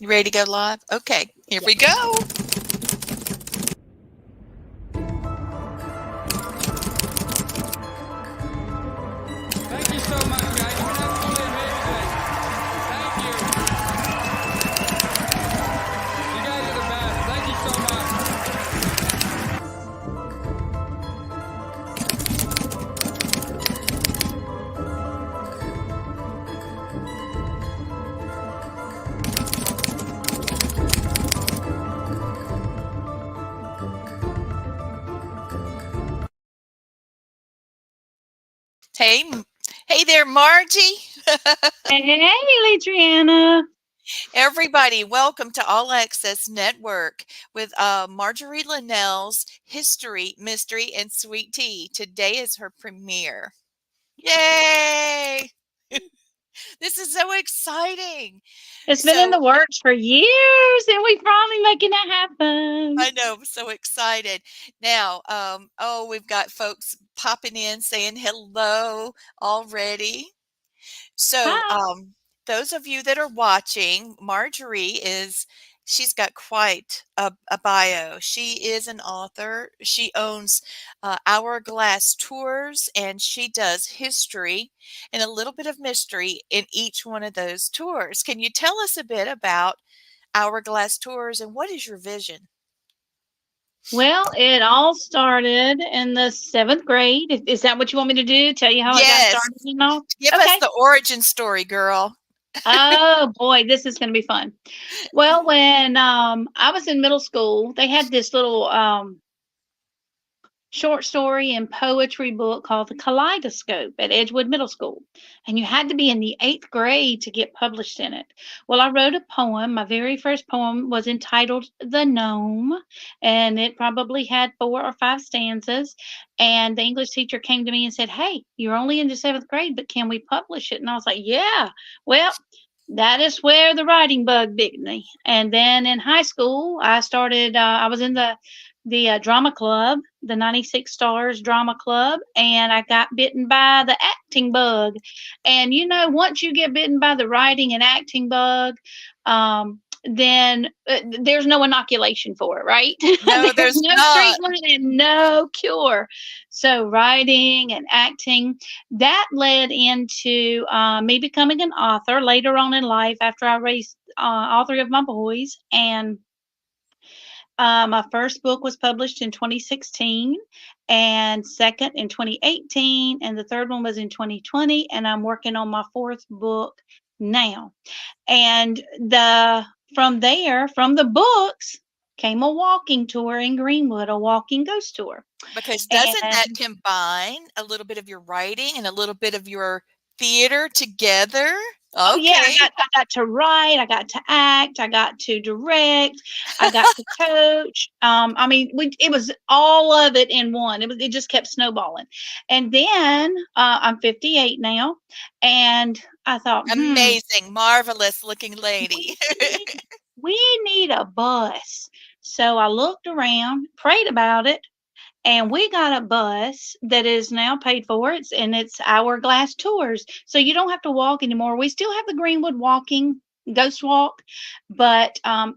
You ready to go live? Okay, here we go. Thank you so much, guys. You've been absolutely amazing. Thank you. You guys are the best. Thank you so much. Hey, hey there, Margie. Hey, Adriana. Everybody, welcome to All Access Network with Marjorie Lanelle's History, Mystery, and Sweet Tea. Today is her premiere. Yay! This is so exciting. It's been in So the works for years, and we finally making it happen. I know, I'm so excited. Now, we've got folks popping in saying hello already. So, Hi. those of you that are watching, she's got quite a bio. She is an author. She owns Hourglass Tours, and she does history and a little bit of mystery in each one of those tours. Can you tell us a bit about Hourglass Tours and what is your vision? Well, it all started in the 7th grade. Is that what you want me to do? Tell you how it got Yes, started and all? give us Okay. the origin story, girl. Oh boy, this is going to be fun. Well, when I was in middle school, they had this little short story and poetry book called The Kaleidoscope at Edgewood Middle School. And you had to be in the 8th grade to get published in it. Well, I wrote a poem. My very first poem was entitled The Gnome, and it probably had 4 or 5 stanzas. And the English teacher came to me and said, "Hey, you're only in the 7th grade, but can we publish it?" And I was like, "Yeah." Well, that is where the writing bug bit me. And then in high school, I was in the drama club, the 96 Stars Drama Club, and I got bitten by the acting bug. And once you get bitten by the writing and acting bug, then there's no inoculation for it, right? No, There's there's no not. treatment and no cure. So, writing and acting, that led into me becoming an author later on in life after I raised all 3 of my boys. And my first book was published in 2016, and second in 2018, and the third one was in 2020. And I'm working on my fourth book now. And from there, from the books, came a walking tour in Greenwood, a walking ghost tour. Because doesn't that And combine a little bit of your writing and a little bit of your theater together? oh yeah, Okay. I got to write, I got to act, I got to direct, I got to coach. I mean, it was all of it in one. It just kept snowballing. And then I'm 58 now, and I thought, Amazing, marvelous looking we lady. need we need a bus. So I looked around, prayed about it, and we got a bus that is now paid for. It's Hourglass Tours, so you don't have to walk anymore. We still have the Greenwood walking ghost walk, but I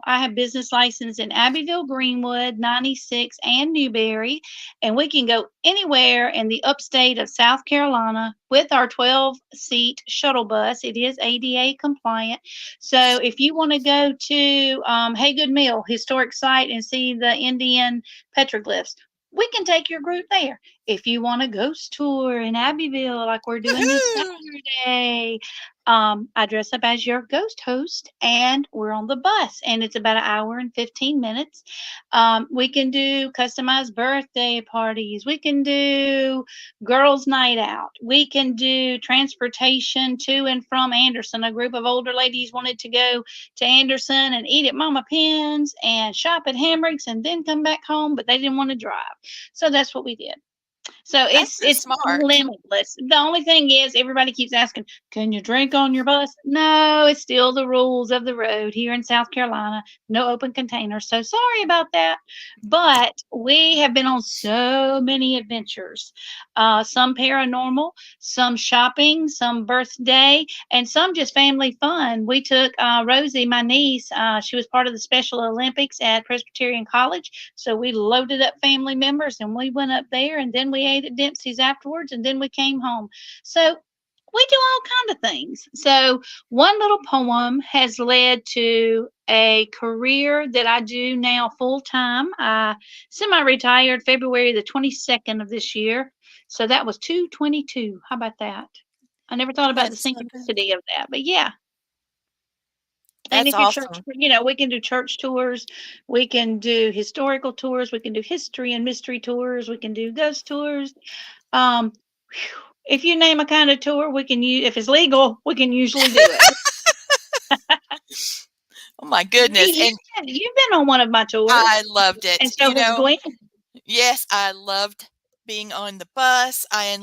have business license in Abbeville, Greenwood, 96, and Newberry, and we can go anywhere in the upstate of South Carolina with our 12-seat shuttle bus. It is ADA compliant. So if you want to go to Haygood Mill historic site and see the Indian petroglyphs, we can take your group there. If you want a ghost tour in Abbeville, like we're doing this Woohoo! Saturday, I dress up as your ghost host, and we're on the bus, and it's about an hour and 15 minutes. We can do customized birthday parties. We can do girls' night out. We can do transportation to and from Anderson. A group of older ladies wanted to go to Anderson and eat at Mama Penn's and shop at Hamrick's and then come back home, but they didn't want to drive. So that's what we did. So That's just it's smart. limitless. The only thing is everybody keeps asking, "Can you drink on your bus?" No, it's still the rules of the road here in South Carolina. No open containers. So sorry about that. But we have been on so many adventures. Some paranormal, some shopping, some birthday, and some just family fun. We took Rosie, my niece. She was part of the Special Olympics at Presbyterian College, so we loaded up family members and we went up there, and then we ate at Dempsey's afterwards, and then we came home. So we do all kind of things. So one little poem has led to a career that I do now full time. I semi-retired February the 22nd of this year. So that was 222. How about that? I never thought about the That's so good. synchronicity of that, but yeah. And That's if you're church, awesome. we can do church tours, we can do historical tours, we can do history and mystery tours, we can do ghost tours. Um, if you name a kind of tour, we can use, if it's legal, we can usually do it. Oh my goodness. And You've been on one of my I tours, loved and it. so has Gwen. Yes, I loved being on the bus. I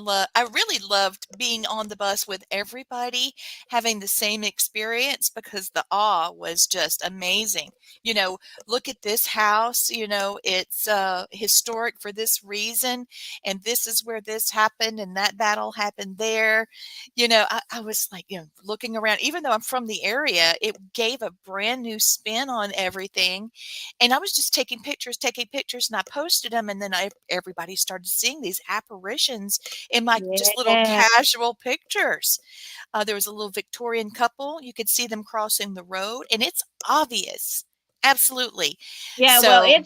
really loved being on the bus with everybody, having the same experience because the awe was just amazing. You know, look at this house, it's historic for this reason, and this is where this happened and that battle happened there. I was like, looking around, even though I'm from the area, it gave a brand new spin on everything. And I was just taking pictures, and I posted them, and then everybody started seeing these apparitions in my just little Yeah. casual pictures. There was a little Victorian couple. You could see them crossing the road, and it's obvious. Absolutely. Yeah, well, So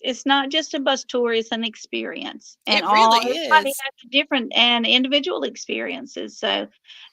it's not just a bus tour, it's an experience. And it all really everybody is. has different and individual experiences. So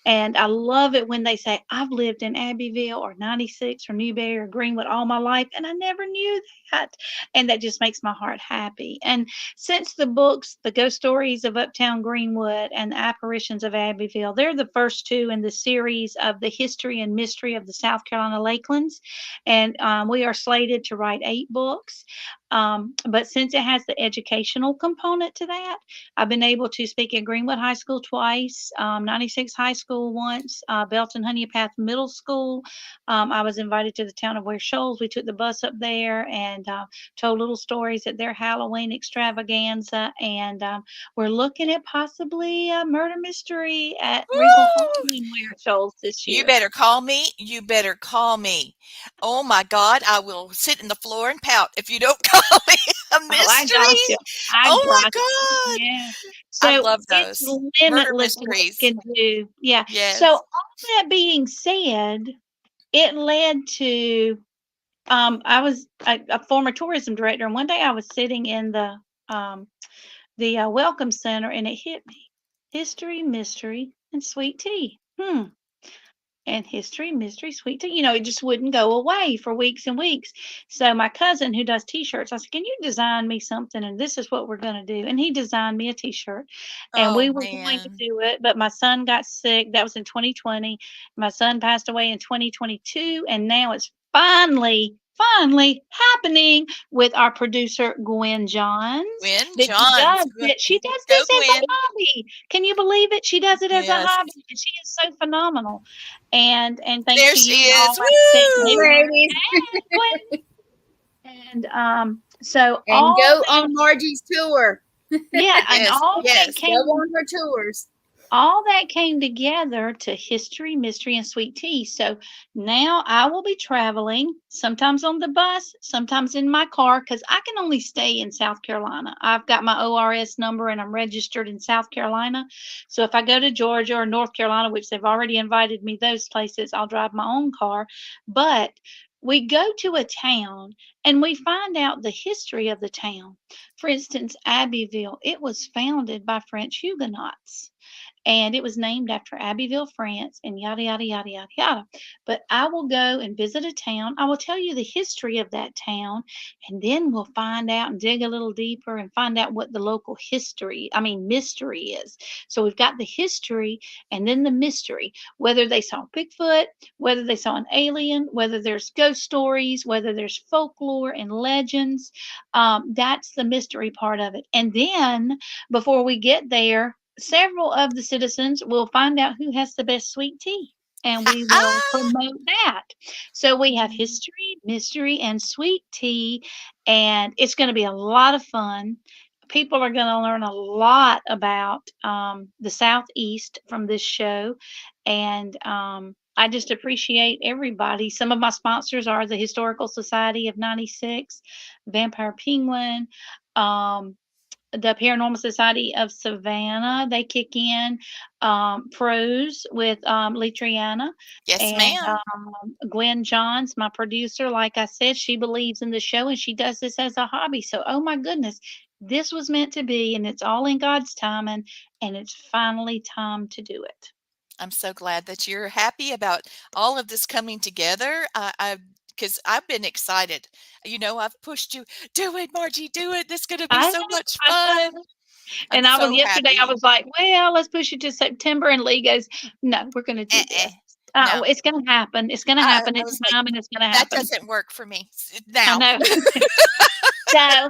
and I love it when they say, I've lived in Abbeville or 96 or Newberry or Greenwood all my life, and I never knew that. And that just makes my heart happy. And since the books, The Ghost Stories of Uptown Greenwood and The Apparitions of Abbeville, they're the first two in the series of the history and mystery of the South Carolina Lakelands. And we are slated to write 8 books. But since it has the educational component to that, I've been able to speak at Greenwood High School twice, 96 High School once, Belton Honeypath Middle School. I was invited to the town of Ware Shoals. We took the bus up there and told little stories at their Halloween extravaganza. And we're looking at possibly a murder mystery at Regal Hall Woo! in Ware Shoals this You year. better call me. You better call me. Oh my God, I will sit in the floor and pout if you don't call me a Oh, I got you. mystery. I Oh my got you. God. Yeah. I So love it's those murder limitless what we mysteries. can do. Yeah. So Yes. all that being said, it led to I was a former tourism director, and one day I was sitting in um the welcome center, and it hit me: history, mystery, and sweet tea. And history, mystery, sweet tea. It just wouldn't go away for weeks and weeks. So my cousin who does t-shirts, I said, "Can you design me something? And this is what we're going to do." And he designed me a t-shirt. And Oh we were going to man. do it, but my son got sick. That was in 2020. My son passed away in 2022, and now it's finally happening with our producer Gwen Johns. Gwen That she Johns. does it. She does Go this as a Gwen. hobby. Can you believe it? She does it as a Yes. hobby, and she is so phenomenal. And thanks There to she you and all is. our set Hey, Woo! listeners. ladies. Hey, Gwen. And so And all go that, on Margie's tour. yeah, and Yes. Yes. Go on her tours. all that came together to history, mystery, and sweet tea. So now I will be traveling, sometimes on the bus, sometimes in my car, because I can only stay in South Carolina. I've got my ORS number and I'm registered in South Carolina. So if I go to Georgia or North Carolina, which they've already invited me those places, I'll drive my own car. But we go to a town and we find out the history of the town. For instance, Abbeville, it was founded by French Huguenots. and it was named after Abbeville, France, and yada, yada, yada, yada, yada. But I will go and visit a town. I will tell you the history of that town, and then we'll find out and dig a little deeper and find out what the local mystery is. So we've got the history and then the mystery, whether they saw Bigfoot, whether they saw an alien, whether there's ghost stories, whether there's folklore and legends. That's the mystery part of it. And then before we get there, several of the citizens will find out who has the best sweet tea. And we will promote that. So we have Mhm. history, mystery, and sweet tea. And it's going to be a lot of fun. People are going to learn a lot about the Southeast from this show. And I just appreciate everybody. Some of my sponsors are the Historical Society of 96, Vampire Penguin, um, the Paranormal Society of Savannah. They kick in Pros with Litriana. Yes, And ma'am. Gwen Johns, my producer, like I said, she believes in the show and she does this as a hobby. So, oh my goodness, this was meant to be, and it's all in God's timing, and it's finally time to do it. I'm so glad that you're happy about all of this coming together. Because I've been excited. You know, I've pushed you. Do it, Margie. Do it. This is going to be I so know, much I fun. know. I'm And I was so yesterday, I happy. was like, well, let's push it to September. And Lee goes, no, we're going to do Eh-eh. this. No, It's going to happen. It's going to I, happen I in was like, time, and it's going to that happen. doesn't work for me I now. know. So,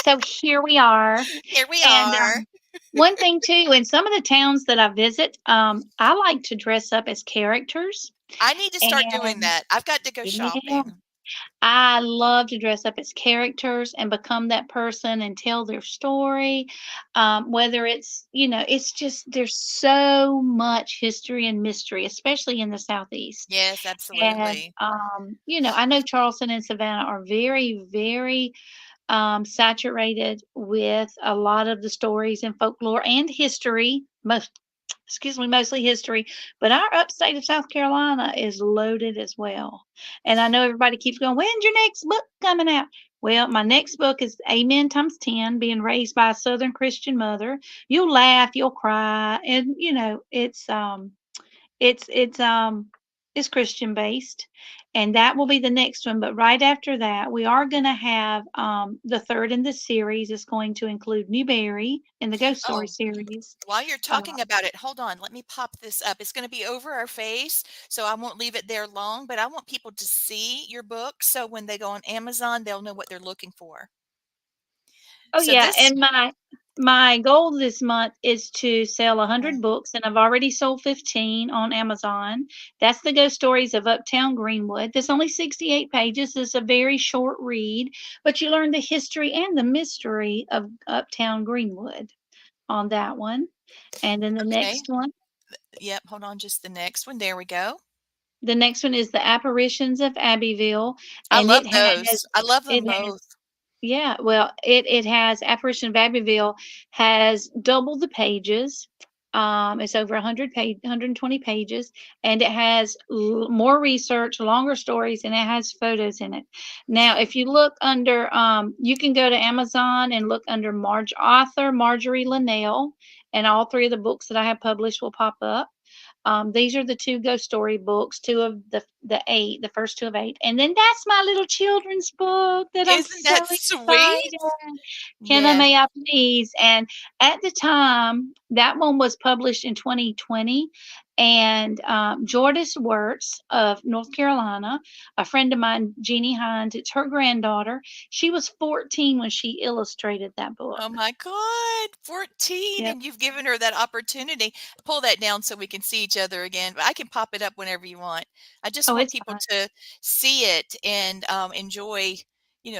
so here we are. Here we And are. one thing too, in some of the towns that I visit, I like to dress up as characters. I need to start doing And that. I've got to go yeah, shopping. I love to dress up as characters and become that person and tell their story. Whether it's, it's just there's so much history and mystery, especially in the Southeast. Yes, And, absolutely. I know Charleston and Savannah are very, very saturated with a lot of the stories and folklore and history. Mostly history, but our upstate of South Carolina is loaded as well. And I know everybody keeps going, when's your next book coming out? Well, my next book is Amen times 10, being raised by a Southern Christian mother. You'll laugh, you'll cry, and it's it's um it's Christian based, and that will be the next one. But right after that, we are going to have the third in the series is going to include Newberry in the Ghost Story Oh, series. while you're Uh, talking about it, hold on. Let me pop this up. It's going to be over our face, so I won't leave it there long, but I want people to see your book so when they go on Amazon, they'll know what they're looking for. Oh So yeah, this and my goal this month is to sell mm, 100 books, and I've already sold 15 on Amazon. That's the Ghost Stories of Uptown Greenwood. That's only 68 pages. It's a very short read, but you learn the history and the mystery of Uptown Greenwood on that one. And then okay. Yep, hold on just the next one. There we go. the next one is the Apparitions of Abbeville, I and love those. I love it them has both. yeah, well, it has Apparition of Abbeville has double the pages. It's over 120 pages, and it has more research, longer stories, and it has photos in it. Now, if you look under, you can go to Amazon and look under author Marjorie Lanelle, and all three of the books that I have published will pop up. These are the two ghost story books, two of the eight, the first two of eight. And then that's my little children's book that I'm Isn't so that sweet? excited. Can I, Yes. may I please? And at the time, that one was published in 2020. And Jordis Wirtz of North Carolina, a friend of mine, Jeannie Hines, it's her granddaughter. She was 14 when she illustrated that book. Oh my God, 14, Yep. and you've given her that opportunity. Pull that down so we can see each other again. But I can pop it up whenever you want. I just Oh, want it's people fine. to see it and enjoy,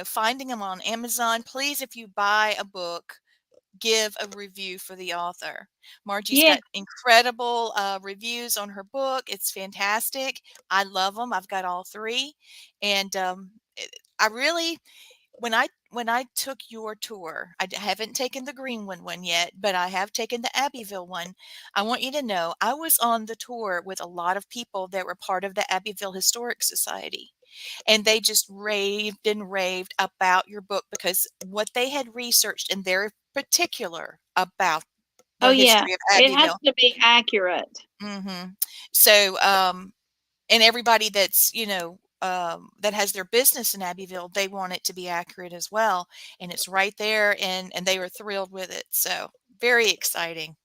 finding them on Amazon. Please, if you buy a book, give a review for the author. Margie's Yeah. got incredible reviews on her book. It's fantastic. I love them. I've got all three, and I really when I took your tour, haven't taken the Greenland one yet, but I have taken the Abbeville one. I want you to know I was on the tour with a lot of people that were part of the Abbeville Historic Society, and they just raved and raved about your book because what they had researched and they're particular about Oh, the yeah. history of It has Abbeville. to be accurate. So, and everybody that's, that has their business in Abbeville, they want it to be accurate as well. And it's right there, and they were thrilled with it. So very exciting.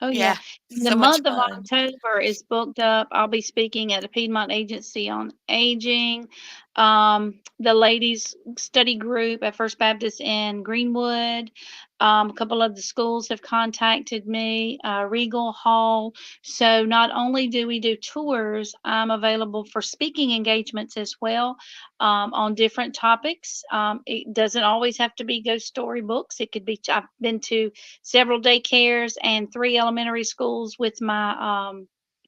Oh, yeah. Yeah, The so much month of fun. October is booked up. I'll be speaking at the Piedmont Agency on Aging. The ladies study group at First Baptist in Greenwood. A couple of the schools have contacted me, Regal Hall. So not only do we do tours, I'm available for speaking engagements as well, on different topics. It doesn't always have to be ghost story books. It could be, I've been to several daycares and 3 elementary schools with my,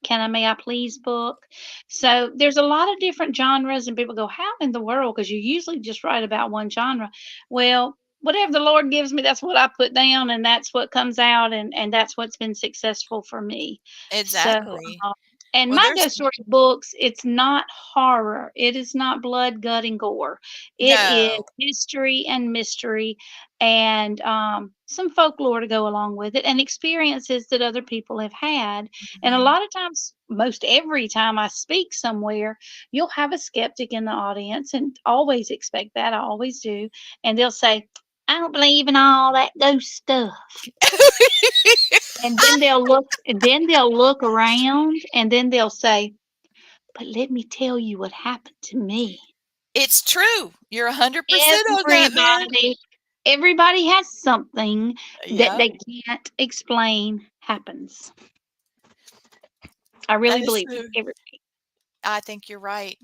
Can I May I Please book. So there's a lot of different genres, and people go, "How in the world?" Because you usually just write about one genre. Well, whatever the Lord gives me, that's what I put down, and that's what comes out, and that's what's been successful for me. So, Exactly. uh, and Well, my there's ghost story books, it's not horror. It is not blood, gut, and gore. It is no. history and mystery and some folklore to go along with it and experiences that other people have had. And a Mhm. lot of times, most every time I speak somewhere, you'll have a skeptic in the audience and always expect that. I always do. And they'll say, "I don't believe in all that ghost stuff." And then they'll look around and then they'll say, "But let me tell you what happened to me." It's true. You're 100% on that, man. Everybody everybody has something that Yep, they can't explain happens. I that really is believe true. every I think you're right.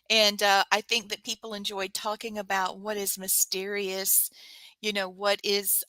And I think that people enjoy talking about what is mysterious, what is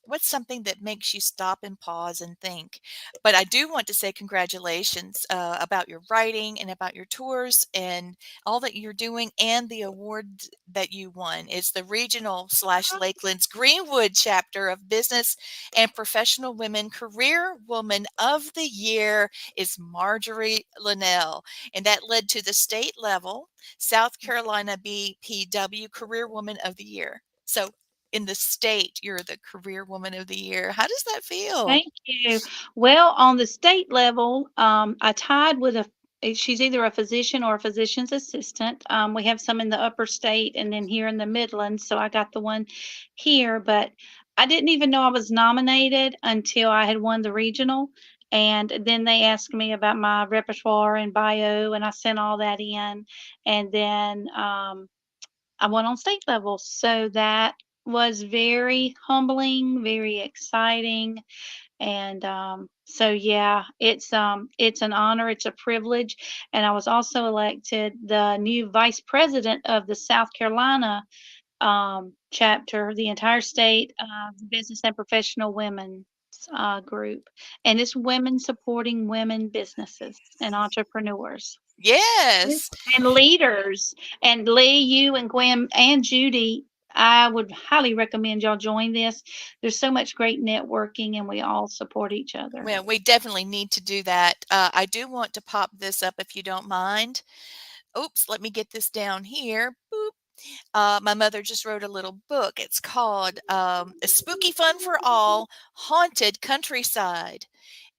what's something that makes you stop and pause and think? But I do want to say congratulations about your writing and about your tours and all that you're doing and the award that you won. It's the regional slash Lakeland's Greenwood chapter of Business and Professional Women Career Woman of the Year is Marjorie Lanelle. And that led to the state level South Carolina BPW Career Woman of the Year. So in the state, you're the Career Woman of the Year. How does that feel? Thank you. Well, on the state level, I tied with she's either a physician or a physician's assistant. We have some in the upper state and then here in the Midlands, so I got the one here, but I didn't even know I was nominated until I had won the regional. And then they asked me about my repertoire and bio, and I sent all that in. And then I went on state level. So that was very humbling, very exciting. And so yeah, it's an honor, it's a privilege. And I was also elected the new vice president of the South Carolina chapter, the entire state business and professional women group. And it's women supporting women businesses and entrepreneurs. Yes. Yes. And leaders. And Lee, you and Gwen and Judy, I would highly recommend y'all join this. There's so much great networking and we all support each other. Well, we definitely need to do that. I do want to pop this up if you don't mind. Oops, let me get this down here. Boop. My mother just wrote a little book. It's called A Spooky Fun for All Haunted Countryside.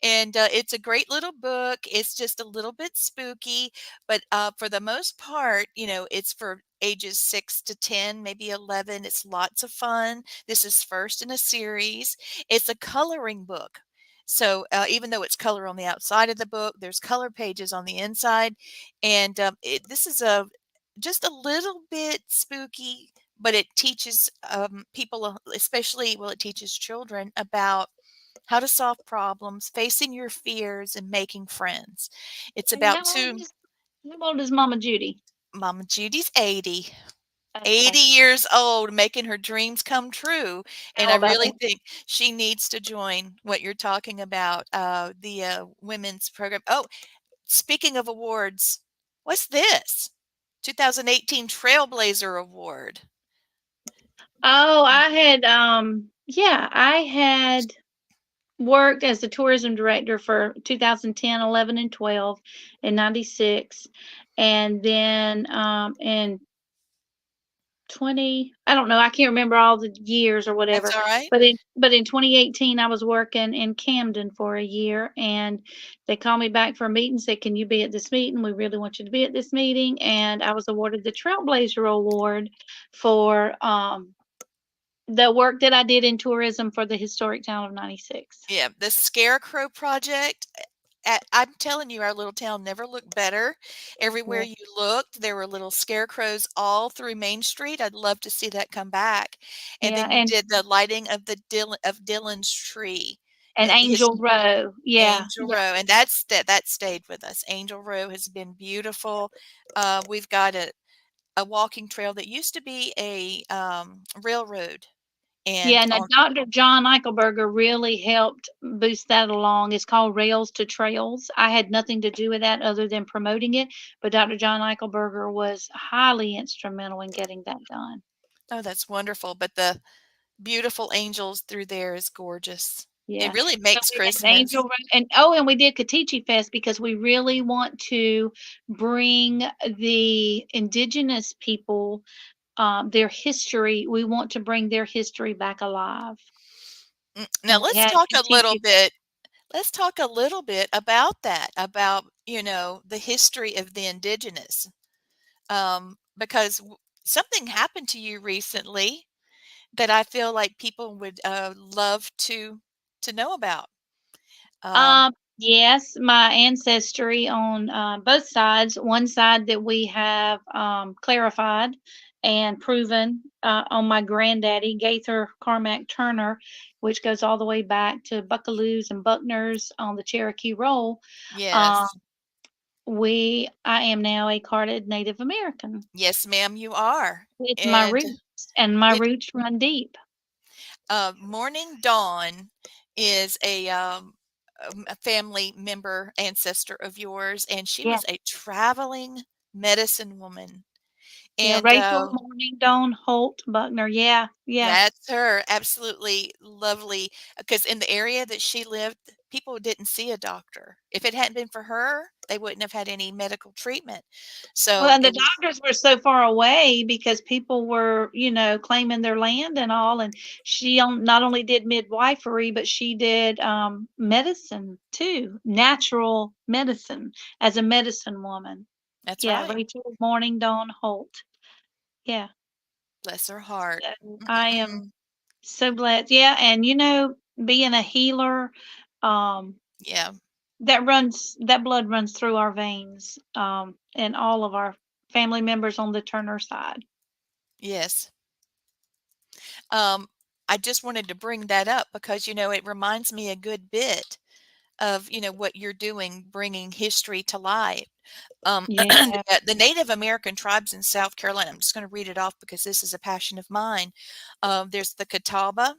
And it's a great little book. It's just a little bit spooky, but for the most part, it's for ages 6 to 10, maybe 11. It's lots of fun. This is first in a series. It's a coloring book. So even though it's color on the outside of the book, there's color pages on the inside. And this is just a little bit spooky, but it teaches people, especially, well, it teaches children about how to solve problems, facing your fears, and making friends. It's And about two. how old is Mama Judy? Mama Judy's 80. 80 Okay. years old, making her dreams come true. And How I about really that? think she needs to join what you're talking about, the women's program. Oh, speaking of awards, what's this? 2018 Trailblazer Award. Oh, I had yeah, I had worked as the tourism director for 2010, 11, and 12 and 96. And then in 20, I don't know, I can't remember all the years or That's whatever, all right. but in 2018, I was working in Camden for a year, and they called me back for a meeting, said, "Can you be at this meeting? We really want you to be at this meeting," and I was awarded the Trailblazer Award for, the work that I did in tourism for the historic town of 96. Yeah, the Scarecrow Project, I'm telling you, our little town never looked better. Everywhere Yeah, you looked, there were little scarecrows all through Main Street. I'd love to see that come back. And yeah, then you did the lighting of the Dylan's tree and at the his Angel Row, yeah, Angel yeah. Row, and that stayed with us. Angel Row has been beautiful. We've got a walking trail that used to be a railroad, and Yeah, now on Dr. John Eichelberger really helped boost that along. It's called Rails to Trails. I had nothing to do with that other than promoting it, but Dr. John Eichelberger was highly instrumental in getting that done. oh, that's wonderful. But the beautiful angels through there is gorgeous. It Yeah. really So makes we had Angel Christmas. Ro and oh, and we did Katichi Fest because we really want to bring the indigenous people, their history. We want to bring their history back alive. Now And we let's had talk a little Katichi bit. Let's talk a little bit about that, about, the history of the indigenous. Because something happened to you recently that I feel like people would love to know about. Um, Yes, my ancestry on both sides. One side that we have clarified and proven on my granddaddy, Gaither Carmack Turner, which goes all the way back to Buckaloos and Buckners on the Cherokee Roll. Uh, yes, I am now a carded Native American. yes, ma'am, you are, It's my and roots, and my it roots run deep. Morning Dawn is a family member ancestor of yours, and she Yeah. was a traveling medicine woman. Yeah, And Rachel Morning Dawn Holt Buckner. Yeah, yeah. that's her, absolutely lovely. Because in the area that she lived, people didn't see a doctor. If it hadn't been for her, they wouldn't have had any medical treatment. Well, So and the it was doctors were so far away because people were, claiming their land and all. And not only did midwifery, but she did medicine too, natural medicine as a medicine woman. that's Yeah, right. Rachel Morning Dawn Holt. Yeah, Bless her heart. so I am Mm-mm-mm. so glad. Yeah, and being a healer, um, Yeah, that blood runs through our veins, and all of our family members on the Turner side. yes. Um, I just wanted to bring that up because, it reminds me a good bit of, what you're doing, bringing history to light. Yeah. The Native American tribes in South Carolina, I'm just going to read it off because this is a passion of mine. There's the Catawba,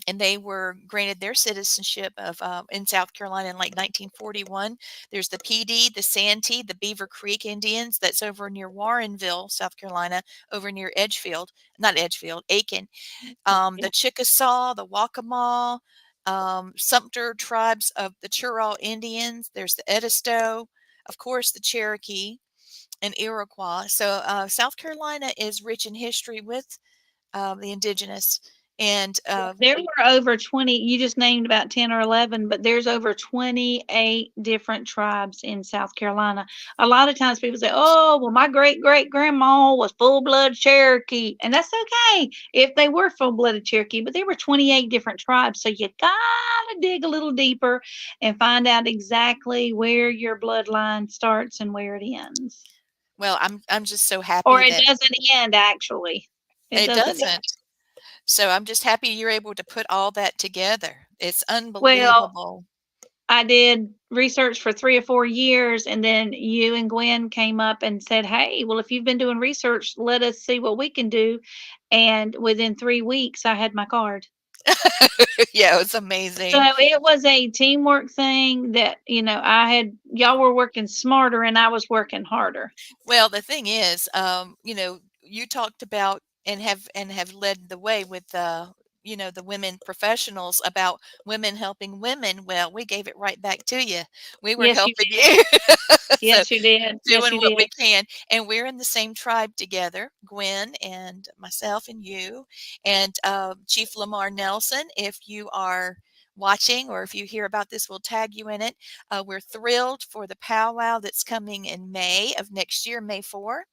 and they were granted their citizenship in South Carolina in like 1941. There's the PD, the Santee, the Beaver Creek Indians. That's over near Warrenville, South Carolina, over near Edgefield, not Edgefield, Aiken. Yeah. The Chickasaw, the Waccamaw, Sumter tribes of the Churraw Indians. There's the Edisto, of course, the Cherokee and Iroquois. So South Carolina is rich in history with the indigenous. And There were over 20, you just named about 10 or 11, but there's over 28 different tribes in South Carolina. A lot of times people say, "Oh, well, my great great grandma was full blood Cherokee." And that's okay if they were full blooded Cherokee, but there were 28 different tribes. So you gotta dig a little deeper and find out exactly where your bloodline starts and where it ends. well, I'm just so Or happy it that doesn't end, actually. It it doesn't. doesn't. So I'm just happy you're able to put all that together. It's Well, unbelievable. I did research for 3 or 4 years, and then you and Gwen came up and said, "Hey, well, if you've been doing research, let us see what we can do." And within 3 weeks, I had my card. Yeah, it's So amazing. it was a teamwork thing that, y'all were working smarter and I was working harder. Well, the thing is, you talked about and have led the way with the women professionals about women helping women. Well, we gave it right back to you. We were Yes, you helping did. you. So Yes, you did. Yes, doing you what we did. can. And we're in the same tribe together, Gwen and myself and you and Chief Lamar Nelson. If you are watching or if you hear about this, we'll tag you in it. We're thrilled for the powwow that's coming in May of next year, May 4.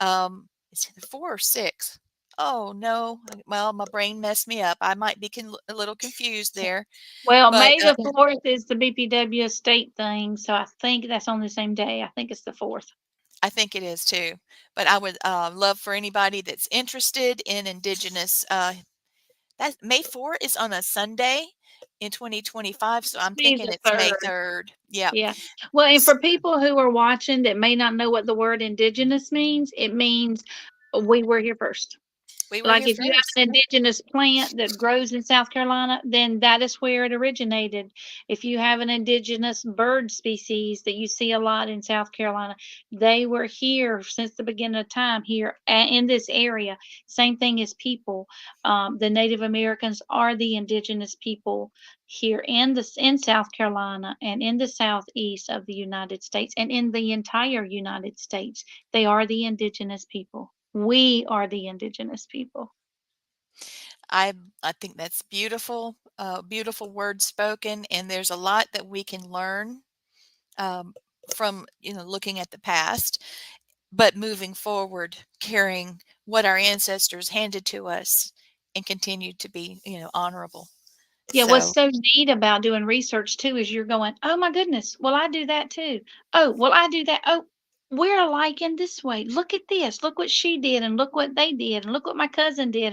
It's either 4 or 6. Oh no. Well, my brain messed me up. I might be a little confused there, Well, but May the 4th is the BPW state thing, so I think that's on the same day. I think it's the 4th. I think it is too. But I would love for anybody that's interested in Indigenous. That May 4 is on a Sunday in 2025, so I'm Be thinking the it's May 3rd. 3rd. Yep. Yeah. Well, and for people who are watching that may not know what the word indigenous means, it means we were here first. We were Like here if you have first. an indigenous plant that grows in South Carolina, then that is where it originated. If you have an indigenous bird species that you see a lot in South Carolina, they were here since the beginning of time here in this area. Same thing as people. The Native Americans are the indigenous people here in South Carolina and in the southeast of the United States and in the entire United States. They are the indigenous people. We are the indigenous people. I I think that's beautiful, beautiful words spoken, and there's a lot that we can learn um, from looking at the past, but moving forward, carrying what our ancestors handed to us, and continue to be honorable. Yeah, what's So so neat about doing research too is you're going, "Oh my goodness, well I do that too. Oh, well I do that. Oh, we're alike in this way. Look at this. Look what she did and look what they did and look what my cousin did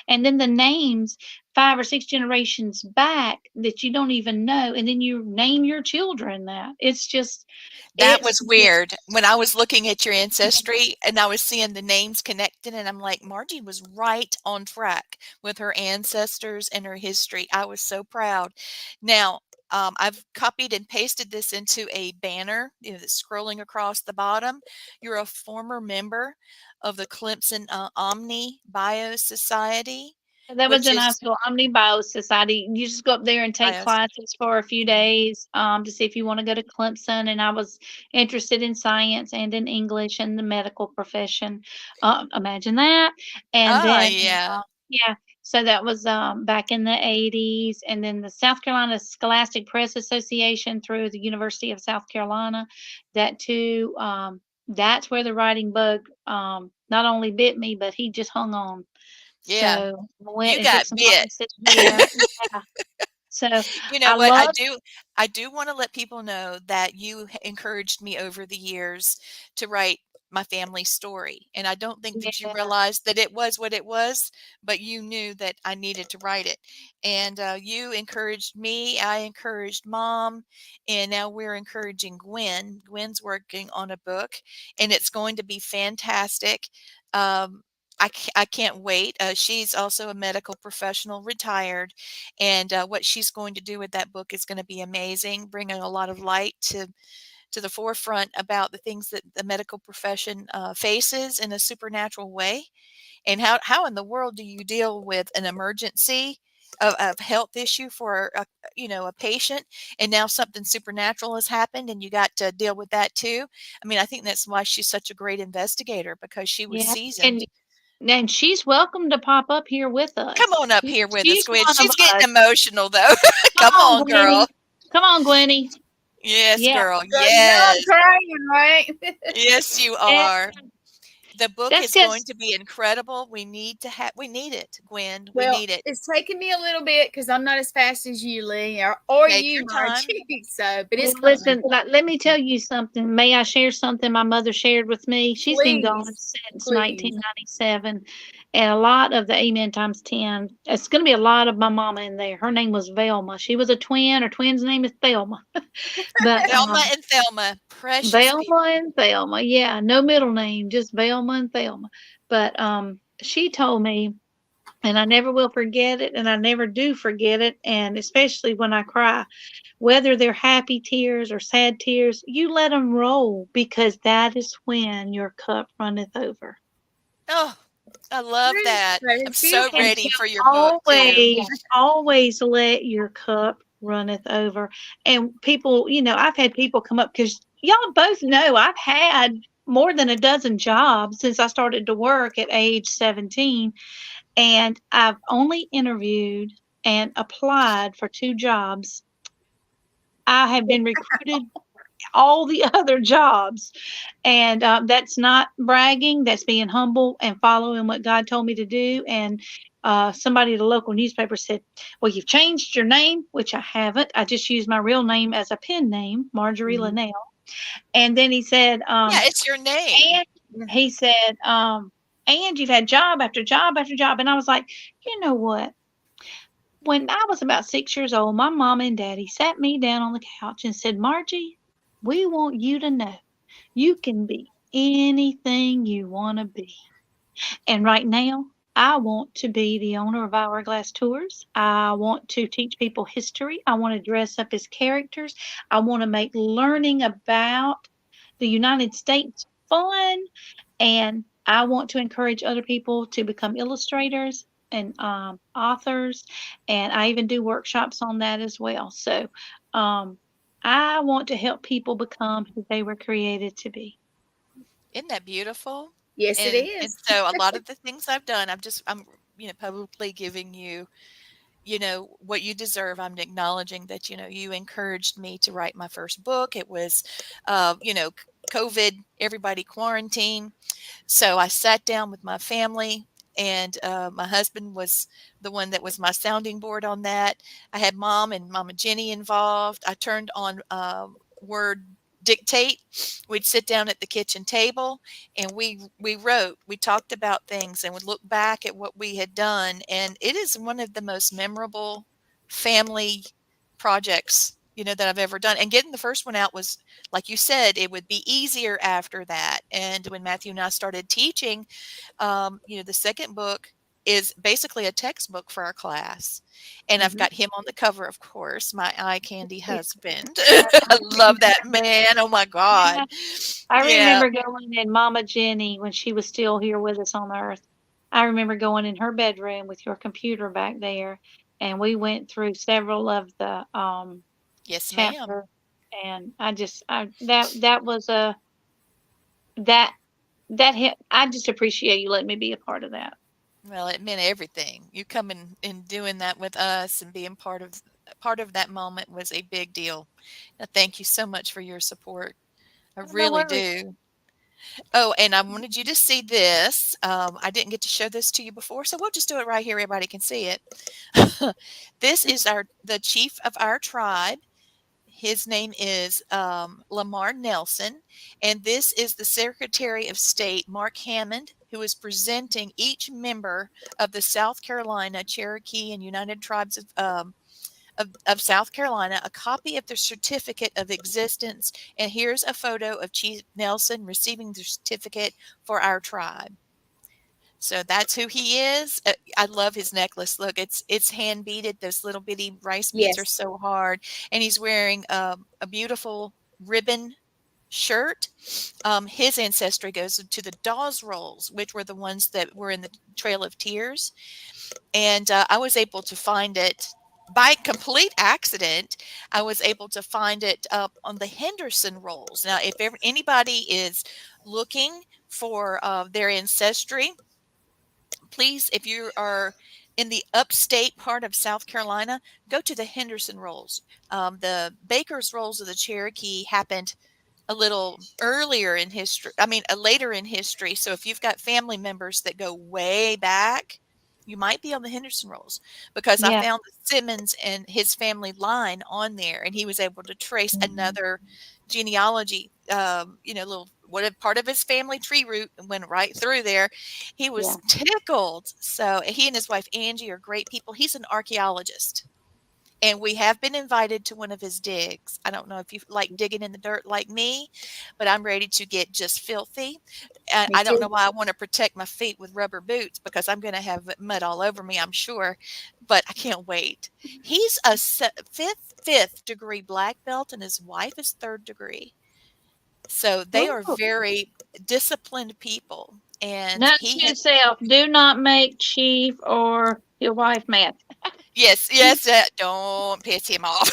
and then the names 5 or 6 generations back that you don't even know and then you name your children that. that was It's weird when I was looking at your yeah, ancestry and I was seeing the names connected, and I'm like, Margie was right on track with her ancestors and her history. I was so proud. Now, I've copied and pasted this into a banner, that's scrolling across the bottom. You're a former member of the Clemson Omni Bio Society, that was which in high is school, Omnibio Society. You just go up there and take bios. classes for a few Mhm. days to see if you want to go to Clemson. And I was interested in science and in English and the medical profession. Imagine that. And Oh, then, yeah. yeah, so that was back in the 80s. And then the South Carolina Scholastic Press Association through the University of South Carolina, that too. That's where the writing bug not only bit me, but he just hung on. Yeah. So, I went You and took got some bit. classes there. Yeah. So, You know I what? I love do I do wanna let people know that you encouraged me over the years to write my family story, and I don't think that you yeah, realized that it was what it was, but you knew that I needed to write it, and, you encouraged me, I encouraged mom, and now we're encouraging Gwen. Gwen's working on a book, and it's going to be fantastic. I can't wait. She's also a medical professional, retired, and what she's going to do with that book is going to be amazing, bringing a lot of light to the forefront about the things that the medical profession faces in a supernatural way, and how in the world do you deal with an emergency of health issue for a patient, and now something supernatural has happened and you got to deal with that too. I mean, I think that's why she's such a great investigator, because she was yeah, seasoned. and she's welcome to pop up here with Come us. on up here with us, She's Gwen. one of She's getting us. emotional though. Come Come on, on, Gwenny. girl. Come on, Gwenny. Yes, Yeah, girl. Girl, you know I'm Yes. trying, right? Yes, you and are. The book that's is going because to be incredible. We need it, Gwen. We Well, need it. it's taken me a little bit because I'm not as fast as you, Lee, or Take you, your time. Margie. So, but well, it's coming. listen, let me tell you something. May I share something my mother shared with me? She's been gone Please, since please. 1997, and a lot of the Amen times 10. It's going to be a lot of my mama in there. Her name was Velma. She was a twin. Her twin's name is Thelma. But Velma and Thelma, precious Velma people. and Thelma, yeah, no middle name, just Velma and Thelma. But she told me, and I never will forget it, and I never do forget it, and especially when I cry, whether they're happy tears or sad tears, you let them roll because that is when your cup runneth over. Oh, I love True, that. but I'm it's so beautiful. And ready you for your book too. always let your cup runneth over. And people, I've had people come up because y'all both know I've had more than a dozen jobs since I started to work at age 17. And I've only interviewed and applied for 2 jobs. I have been recruited all the other jobs. And that's not bragging, that's being humble and following what God told me to do. And somebody at a local newspaper said, "Well, you've changed your name," which I haven't. I just use my real name as a pen name, Marjorie Mhm. Lanelle. And then he said, Yeah, it's your name. and he said, and you've had job after job after job. And I was like, you know what? When I was about 6 years old, my mom and daddy sat me down on the couch and said, "Margie, we want you to know you can be anything you want to be." And right now, I want to be the owner of Hourglass Tours. I want to teach people history. I want to dress up as characters. I want to make learning about the United States fun. And I want to encourage other people to become illustrators and authors. And I even do workshops on that as well. So um, I want to help people become who they were created to be. Isn't that beautiful? Yes, it And is. so a lot of the things I've done, I'm publicly giving you, what you deserve. I'm acknowledging that, you encouraged me to write my first book. It was, COVID, everybody quarantine. So I sat down with my family, and my husband was the one that was my sounding board on that. I had mom and Mama Jenny involved. I turned on Word Dictate. We'd sit down at the kitchen table, and we wrote. We talked about things and would look back at what we had done. And it is one of the most memorable family projects that I've ever done. And getting the first one out was, like you said, it would be easier after that. And when Matthew and I started teaching, the second book is basically a textbook for our class. And I've Mhm. got him on the cover, of course, my eye candy Yeah. husband. I love that man. Oh my God. I Yeah. remember going in Mama Jenny when she was still here with us on earth. I remember going in her bedroom with your computer back there, and we went through several of the Yes, ma'am. chapter. And I just, that was a that that hit. I just appreciate you letting me be a part of that. Well, it meant everything. You coming and doing that with us and being part of that moment was a big deal. Thank you so much for your support. I Oh, no really worries. do. Oh, and I wanted you to see this. I didn't get to show this to you before, so we'll just do it right here. Everybody can see it. This is the chief of our tribe. His name is Lamar Nelson, and this is the Secretary of State, Mark Hammond, who is presenting each member of the South Carolina, Cherokee, and United Tribes of South Carolina a copy of the certificate of existence. And here's a photo of Chief Nelson receiving the certificate for our tribe. So that's who he is. I love his necklace. Look, it's hand beaded. Those little bitty rice beads are Yes. so hard, and he's wearing a beautiful ribbon shirt. His ancestry goes to the Dawes rolls, which were the ones that were in the Trail of Tears. And I was able to find it by complete accident. I was able to find it up on the Henderson rolls. Now, if anybody is looking for their ancestry, please, if you are in the upstate part of South Carolina, go to the Henderson rolls. The Baker's rolls of the Cherokee happened a little earlier in history. I mean, later in history. So if you've got family members that go way back, you might be on the Henderson rolls, because I Yeah. found the Simmons and his family line on there, and he was able to trace Mhm. another genealogy, little what part of his family tree root and went right through there. He Yeah. was tickled. So he and his wife Angie are great people. He's an archaeologist, and we have been invited to one of his digs. I don't know if you like digging in the dirt like me, but I'm ready to get just filthy. And Me I don't know too. why I want to protect my feet with rubber boots, because I'm going to have mud all over me, I'm sure. But I can't wait. He's a fifth degree black belt, and his wife is third degree. So they are Ooh. very disciplined people. and Note he to had self: do not make Chief or your wife mad. yes, yes, don't piss him off.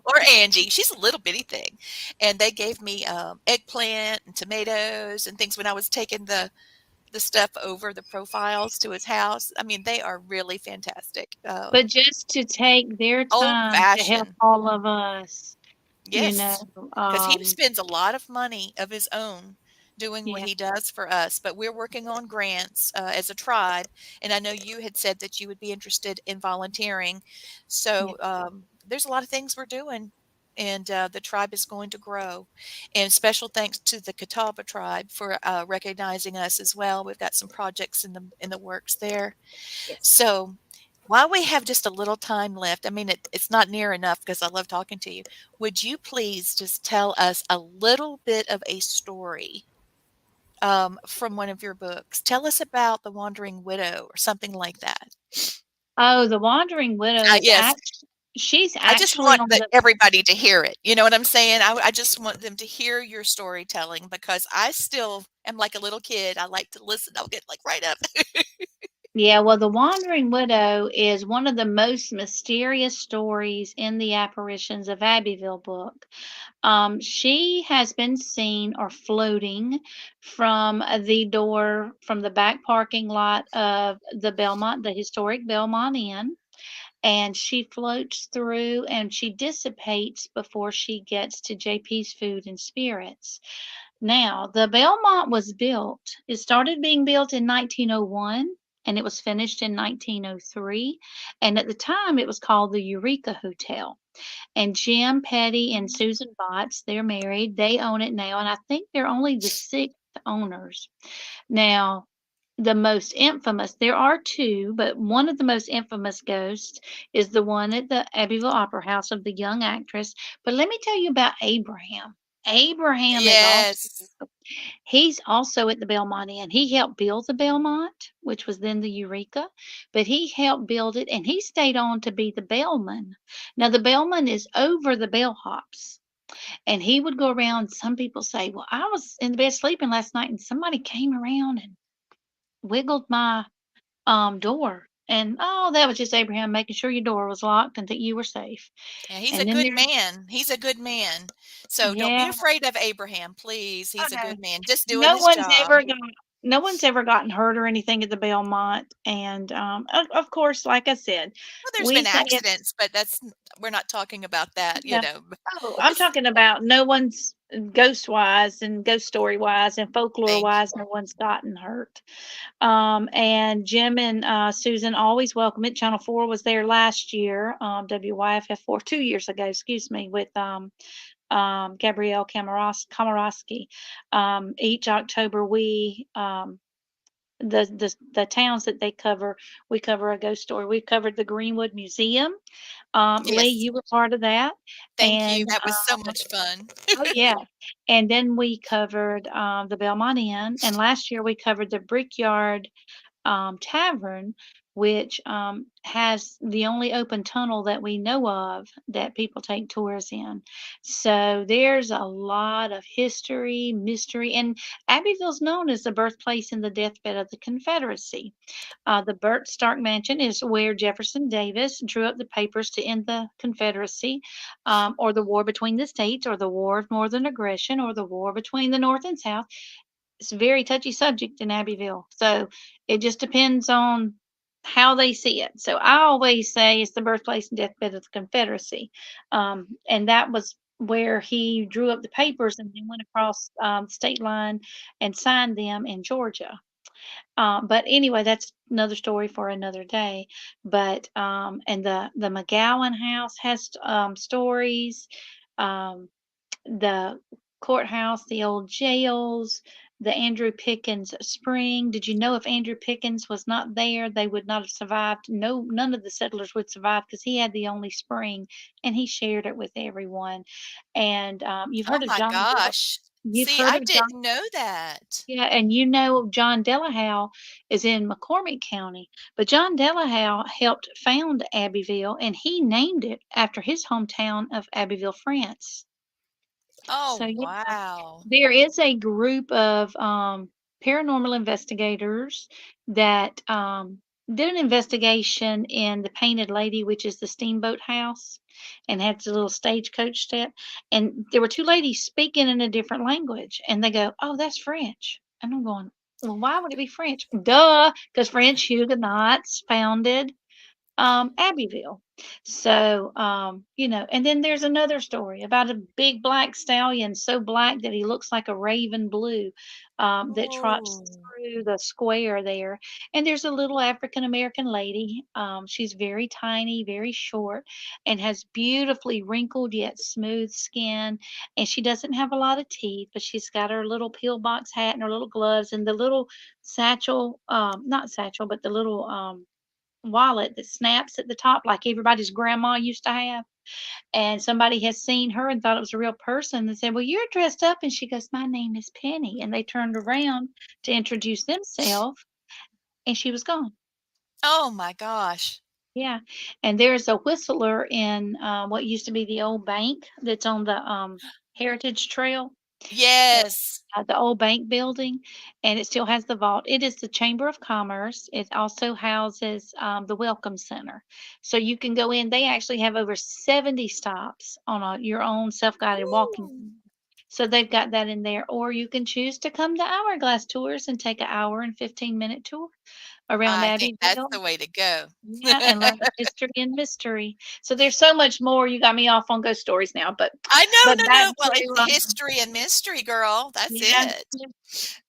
Or Angie. She's a little bitty thing. And they gave me eggplant and tomatoes and things when I was taking the stuff over the profiles to his house. I mean, they are really fantastic. But just to take their Old time to help fashioned. all of us, you know, Yes, because he um, spends a lot of money of his own doing what yeah, he does for us, but we're working on grants, as a tribe, and I know you had said that you would be interested in volunteering. yeah, So, there's a lot of things we're doing, and, the tribe is going to grow, and special thanks to the Catawba tribe for, recognizing us as well. We've got some projects in the works there. yes. So, while we have just a little time left, I mean, it's not near enough because I love talking to you. Would you please just tell us a little bit of a story from one of your books? Tell us about the Wandering Widow or something like that. Oh, the Wandering Widow is Yes, she's I just actually want on the everybody to hear it. You know what I'm saying? I just want them to hear your storytelling because I still am like a little kid. I like to listen. I'll get like right up. yeah, well, the Wandering Widow is one of the most mysterious stories in the Apparitions of Abbeville book. She has been seen or floating from the door from the back parking lot of the Belmont, the historic Belmont Inn, and she floats through and she dissipates before she gets to JP's Food and Spirits. Now, the Belmont was built, it started being built in 1901 and it was finished in 1903. And at the time, it was called the Eureka Hotel. And Jim Petty and Susan Botts, they're married. They own it now. And I think they're only the sixth owners. Now, the most infamous, there are two, but one of the most infamous ghosts is the one at the Abbeville Opera House of the young actress. But let me tell you about Abraham. Abraham is also Yes. He's also at the Belmont Inn. He helped build the Belmont, which was then the Eureka, but he helped build it and he stayed on to be the bellman. Now, the bellman is over the bellhops. And he would go around. Some people say, well, I was in the bed sleeping last night and somebody came around and wiggled my door. And oh, that was just Abraham making sure your door was locked and that you were safe. Yeah, he's a And then good there's, man. He's a good man. So don't be yeah, afraid of Abraham, please. oh He's a no, good man, just doing no his one's job. ever got no one's ever gotten hurt or anything at the Belmont. And of course, like I said, Well, there's we been say it's accidents, but we're not talking about that, yeah. Oh, I'm It's talking about no one's ghost wise and ghost story wise and folklore thank wise, no one's gotten hurt. And Jim and Susan always welcome it. Channel 4 was there last year, WYFF4 2 years ago, excuse me, with Gabrielle Kamarowski. Each October, the towns that they cover, we cover a ghost story. We've covered the Greenwood Museum. Lee, yes, you were part of that. thank you. And That was so much fun. oh yeah. And then we covered the Belmont Inn. And last year we covered the Brickyard Tavern, which has the only open tunnel that we know of that people take tours in. So there's a lot of history, mystery, and Abbeville's known as the birthplace and the deathbed of the Confederacy. The Burt Stark Mansion is where Jefferson Davis drew up the papers to end the Confederacy, or the war between the states, or the War of Northern Aggression, or the war between the North and South. It's a very touchy subject in Abbeville. So it just depends on how they see it. So I always say it's the birthplace and deathbed of the Confederacy. And that was where he drew up the papers and then went across the state line and signed them in Georgia. But anyway, that's another story for another day. But and the McGowan House has stories. Um, the courthouse, the old jails, the Andrew Pickens Spring. Did you know if Andrew Pickens was not there, they would not have survived? No, none of the settlers would survive because he had the only spring and he shared it with everyone. And Oh my gosh. You've See, heard I of John. didn't know that. Yeah, and you know John Delahow is in McCormick County, but John Delahow helped found Abbeville, and he named it after his hometown of Abbeville, France. Oh, So, yeah. wow. There is a group of paranormal investigators that did an investigation in the Painted Lady, which is the steamboat house, and had the little stagecoach step. And there were two ladies speaking in a different language, and they go, "Oh, that's French." And I'm going, "Well, why would it be French?" Duh, because French Huguenots founded Abbeville. So, and then there's another story about a big black stallion, so black that he looks like a raven blue, that trots Oh. through the square there. And there's a little African American lady. She's very tiny, very short, and has beautifully wrinkled yet smooth skin. And she doesn't have a lot of teeth, but she's got her little pillbox hat and her little gloves and the little satchel, not satchel, but the little wallet that snaps at the top like everybody's grandma used to have. And somebody has seen her and thought it was a real person and said, "Well, you're dressed up." And she goes, "My name is Penny." And they turned around to introduce themselves and she was gone. Oh my gosh. Yeah. And there's a whistler in what used to be the old bank that's on the Heritage Trail. Yes. The old bank building, and it still has the vault. It is the Chamber of Commerce. It also houses the Welcome Center. So you can go in. They actually have over 70 stops on your own self-guided walking. Ooh. So they've got that in there. Or you can choose to come to Hourglass Tours and take an hour and 15-minute tour around I think that's Abbeville. the way to go. Yeah, and learn the history and mystery. So there's so much more. You got me off on ghost stories now, but I know, but no, back no. Well, it's to history and mystery, girl. That's yeah. it.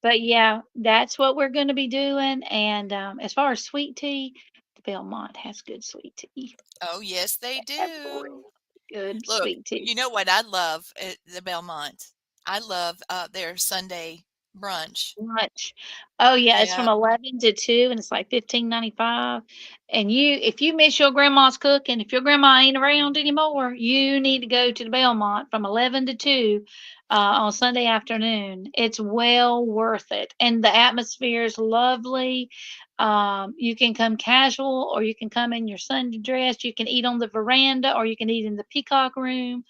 But yeah, that's what we're gonna be doing, and, as far as sweet tea, the Belmont has good sweet tea. Oh, yes, they Have really do. good Look, sweet tea. you know what I love at the Belmont? I love their Sunday brunch. Lunch. Oh, yeah, it's from Yeah, 11 to 2, and it's like 15.95. And if you miss your grandma's cooking, if your grandma ain't around anymore, you need to go to the Belmont from 11 to 2, on Sunday afternoon. It's well worth it, and the atmosphere is lovely. You can come casual, or you can come in your Sunday dress. You can eat on the veranda, or you can eat in the Peacock Room.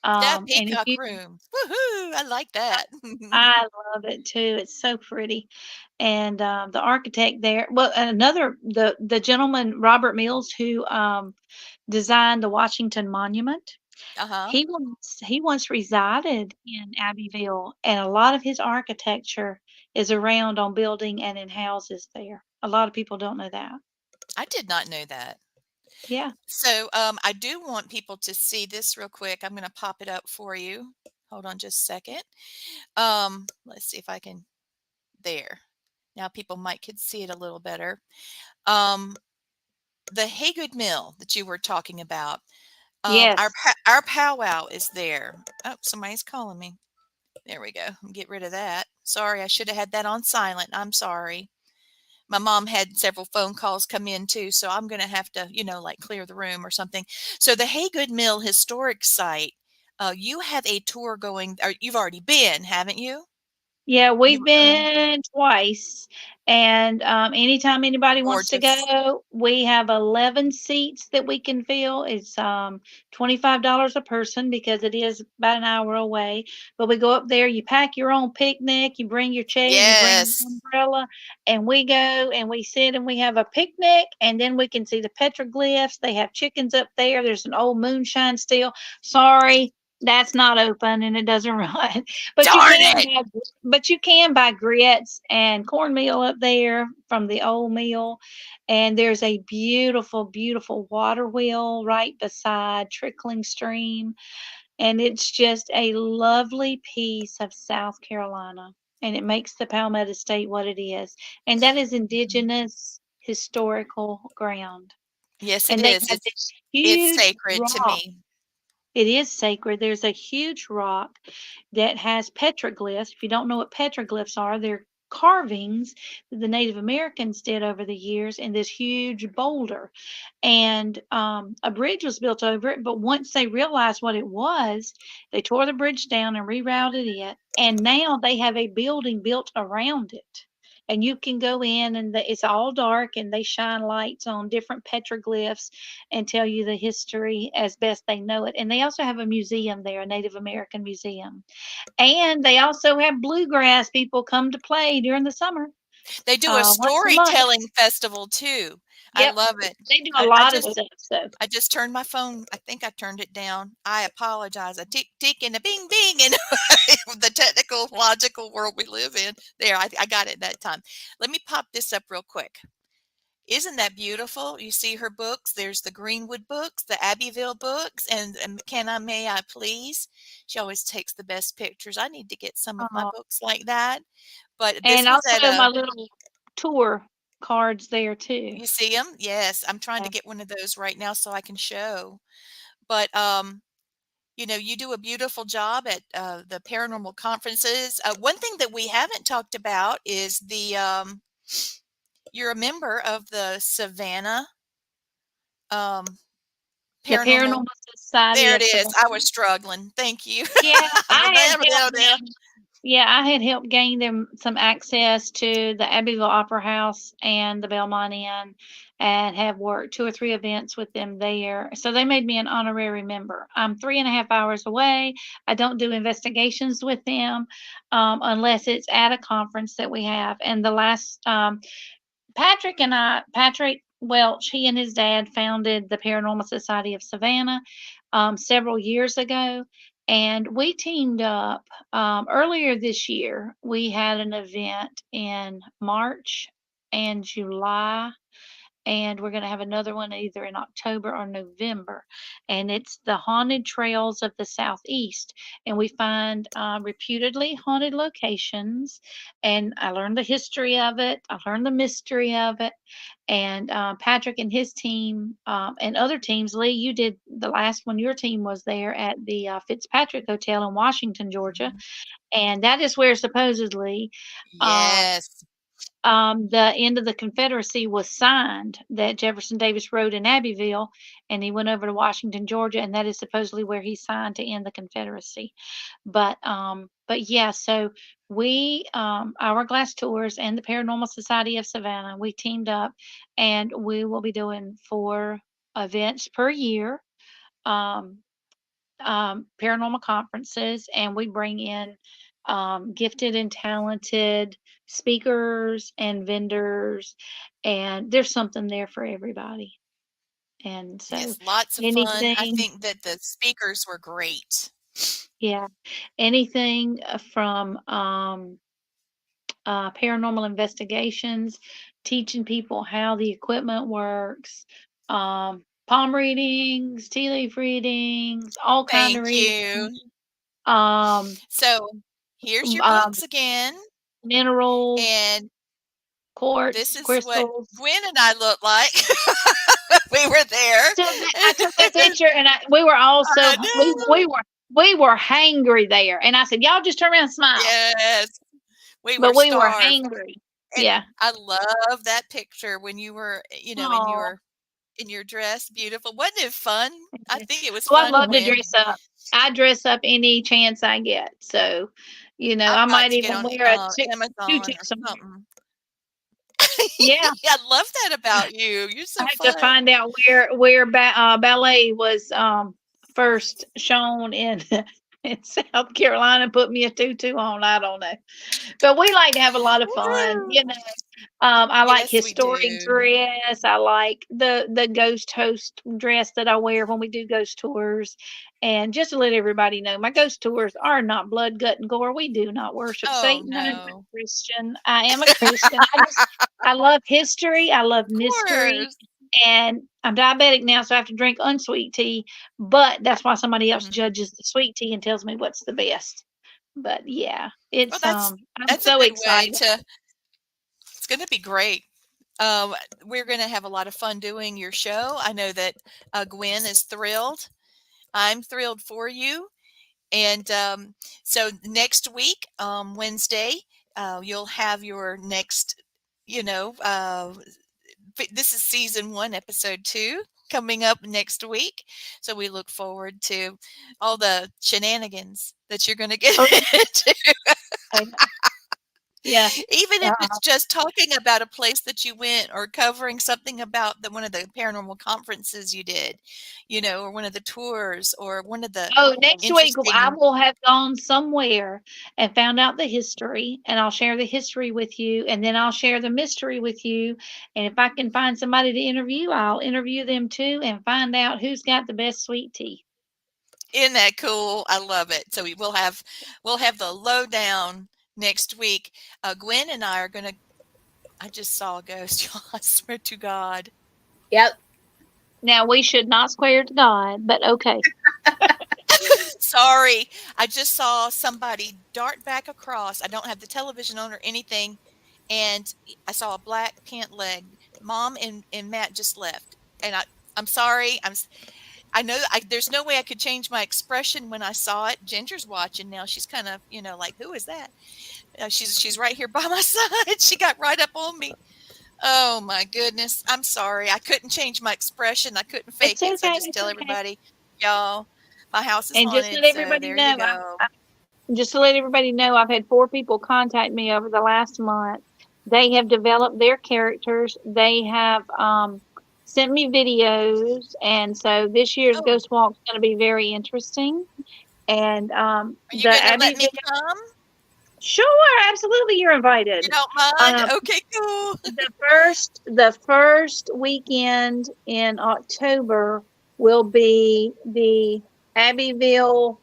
that And if peacock you room. Woohoo! I like that. I love it too. It's so pretty. And the architect there, well, another the gentleman Robert Mills who designed the Washington Monument. Uh-huh. He once resided in Abbeville, and a lot of his architecture is around on building and in houses there. A lot of people don't know that. I did not know that. Yeah. So, I do want people to see this real quick. I'm gonna pop it up for you. Hold on just a second. Let's see if I can there. Now people might could see it a little better. Um, the Haygood Mill that you were talking about. Our Yes. our powwow is there. Oh, somebody's calling me. There we go. Get rid of that. Sorry, I should have had that on silent. I'm sorry. My mom had several phone calls come in too, so I'm going to have to, like clear the room or something. So the Haygood Mill Historic Site, you have a tour going, or you've already been, haven't you? Yeah, You we've been twice, and, anytime anybody wants to gorgeous. go, we have 11 seats that we can fill. It's, $25 a person because it is about an hour away, but we go up there, you pack your own picnic, you bring your chair, you bring your Yes. umbrella, and we go and we sit and we have a picnic, and then we can see the petroglyphs. They have chickens up there. There's an old moonshine still. Sorry, that's not open and it doesn't run, but you Darn can it. buy but you can buy grits and cornmeal up there from the old mill, and there's a beautiful, beautiful water wheel right beside trickling stream, and it's just a lovely piece of South Carolina, and it makes the Palmetto State what it is, and that is Mhm. indigenous historical ground, Yes, it and they is. have this It's huge sacred to rock. me. It is sacred. There's a huge rock that has petroglyphs. If you don't know what petroglyphs are, they're carvings that the Native Americans did over the years in this huge boulder. And a bridge was built over it. But once they realized what it was, they tore the bridge down and rerouted it. And now they have a building built around it. and you can go in, and it's all dark, and they shine lights on different petroglyphs and tell you the history as best they know it. And they also have a museum there, a Native American museum. And they also have bluegrass people come to play during the summer, They do a once a month. storytelling festival too. I Yep, love it. they do a I lot of just stuff. So, I just turned my phone. I think I turned it down. I apologize. A tick tick and a bing bing in the technical logical world we live in. There, I got it that time. Let me pop this up real quick. Isn't that beautiful? You see her books. There's the Greenwood books, the Abbeville books, and Can I May I Please? She always takes the best pictures. I need to get some of my uh, books like that. But this and was at also my little tour cards there too. you see them? Yes, I'm trying to Yeah. get one of those right now so I can show. But you know, you do a beautiful job at the paranormal conferences. One thing that we haven't talked about is you're a member of the Savannah um, The Paranormal. Paranormal Society There it of is. Savannah. I was struggling. Thank you. Yeah, I had helped There. them. Yeah, I had helped gain them some access to the Abbeville Opera House and the Belmont Inn, and have worked 2 or 3 events with them there. So they made me an honorary member. I'm 3.5 hours away. I don't do investigations with them, unless it's at a conference that we have. And the last, Patrick Welch, he and his dad founded the Paranormal Society of Savannah several years ago. And we teamed up earlier this year. We had an event in March and July, and we're going to have another one either in October or November. And it's the Haunted Trails of the Southeast. And we find reputedly haunted locations. And I learned the history of it, I learned the mystery of it. And Patrick and his team, and other teams, Lee, you did the last one, your team was there at the Fitzpatrick Hotel in Washington, Georgia. Mhm. And that is where supposedly um, Yes. the end of the Confederacy was signed, that Jefferson Davis wrote in Abbeville, and he went over to Washington, Georgia, and that is supposedly where he signed to end the Confederacy. But yeah, so we, Hourglass Tours and the Paranormal Society of Savannah, we teamed up, and we will be doing 4 events per year. Um, Paranormal conferences, and we bring in gifted and talented speakers and vendors, and there's something there for everybody. And so, Yes, lots of fun. I anything, think that the speakers were great. yeah, anything from paranormal investigations, teaching people how the equipment works, palm readings, tea leaf readings, all kind of Thank readings. you. Um, So, here's your um, books again, minerals, and this quartz, is what crystals. Gwen and I look like. We were there. I took that picture, and we were all so I know. we were hangry there, and I said, "Y'all just turn around and smile," Yes, we were but we were starved, hangry. and Yeah. I love that picture when you were, you know, Oh. in your dress, beautiful. Wasn't it fun? I think it was Oh, I fun, love to Gwen. dress up. I dress up any chance I get. So, I I've got might to get even on wear a tutu Amazon or somewhere. something. Yeah. I love that about you. You're I so have to fun. find out where ballet was first shown in in South Carolina. Put me a tutu on. I don't know, but we like to have a lot of fun. Woo. I like Yes, we historic do. dress. I like the ghost host dress that I wear when we do ghost tours. And just to let everybody know, my ghost tours are not blood, gut, and gore. We do not worship Oh, Satan. I'm a no. Christian. I am a Christian. I love history. I love mystery. Course. And I'm diabetic now, so I have to drink unsweet tea. But that's why somebody else Mhm. judges the sweet tea and tells me what's the best. But yeah, Well, it's I'm that's a so good way excited. to it's gonna be great. We're gonna have a lot of fun doing your show. I know that, Gwen is thrilled. I'm thrilled for you. And, so next week, Wednesday, you'll have your next, you know, this is season 1, episode 2 coming up next week. So we look forward to all the shenanigans that you're gonna get Oh, into. yeah. Yeah. Even if Uh, it's just talking about a place that you went or covering something about one of the paranormal conferences you did, or one of the tours or one of the oh, next week I interesting. will have gone somewhere and found out the history, and I'll share the history with you, and then I'll share the mystery with you. And if I can find somebody to interview, I'll interview them too and find out who's got the best sweet tea. Isn't that cool? I love it. So we'll have the lowdown next week. Gwen and I are gonna. I just saw a ghost, y'all. I swear to God. Yep. Now we should not swear to God, but okay. Sorry, I just saw somebody dart back across. I don't have the television on or anything, and I saw a black pant leg. Mom and Matt just left, and I'm sorry. I know there's no way I could change my expression when I saw it. Ginger's watching now. She's kind of like, who is that? She's right here by my side. She got right up on me. Oh my goodness. I'm sorry. I couldn't change my expression. I couldn't It's fake it. So okay. just It's tell okay. everybody, y'all, my house is And just let haunted. So everybody there you know, go. just to let everybody know, I've had 4 people contact me over the last month. They have developed their characters. They have sent me videos, and so this year's Oh, Ghost Walk is going to be very interesting. And are you the going to let me Abbeville, come? sure, absolutely, you're You invited. don't mind? Um, Okay, cool. the first weekend in October will be the Abbeville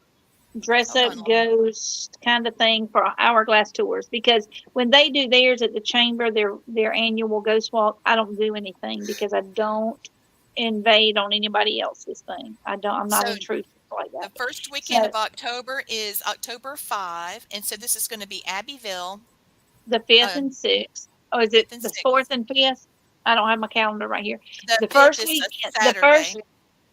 dress Hold up on. ghost kind of thing for hourglass tours, because when they do theirs at the chamber, their annual ghost walk, I don't do anything because I don't invade on anybody else's thing. I'm not So intrusive like that. the first weekend So of October is October 5. And so this is going to be Abbeville, the fifth uh, and sixth, oh, is it 5th and the fourth 6th. and fifth? I don't have my calendar right here. The The 5th first is a weekend, Saturday.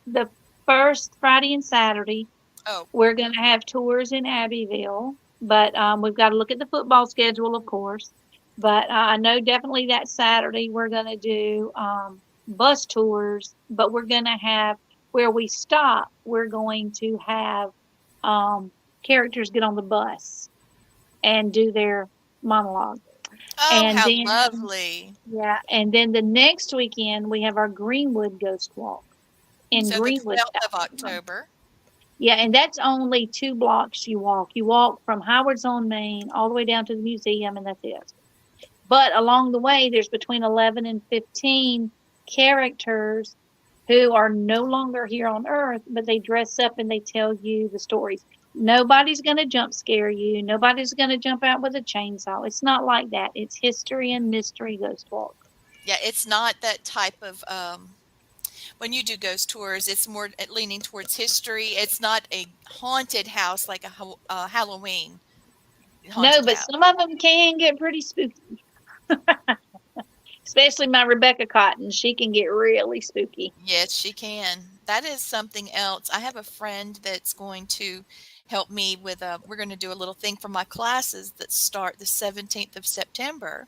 the first Friday and Saturday, Oh, we're gonna have tours in Abbeville, but, we've gotta look at the football schedule, of course. But, I know definitely that Saturday we're gonna do, bus tours, but we're gonna have where we stop, we're going to have, characters get on the bus and do their monologue. oh, And how then lovely. yeah, and then the next weekend, we have our Greenwood Ghost Walk in So the Greenwood, 12th South of Carolina. October. Yeah, and that's only 2 blocks you walk. You walk from Howard's on Main all the way down to the museum, and that's it. But along the way, there's between 11 and 15 characters who are no longer here on Earth, but they dress up and they tell you the stories. Nobody's gonna jump scare you. Nobody's gonna jump out with a chainsaw. It's not like that. It's history and mystery ghost walk. Yeah, it's not that type of when you do ghost tours, it's more leaning towards history. It's not a haunted house like a Halloween No, haunted but house. some of them can get pretty spooky, especially my Rebecca Cotton. She can get really spooky. Yes, she can. That is something else. I have a friend that's going to help me with we're going to do a little thing for my classes that start the 17th of September.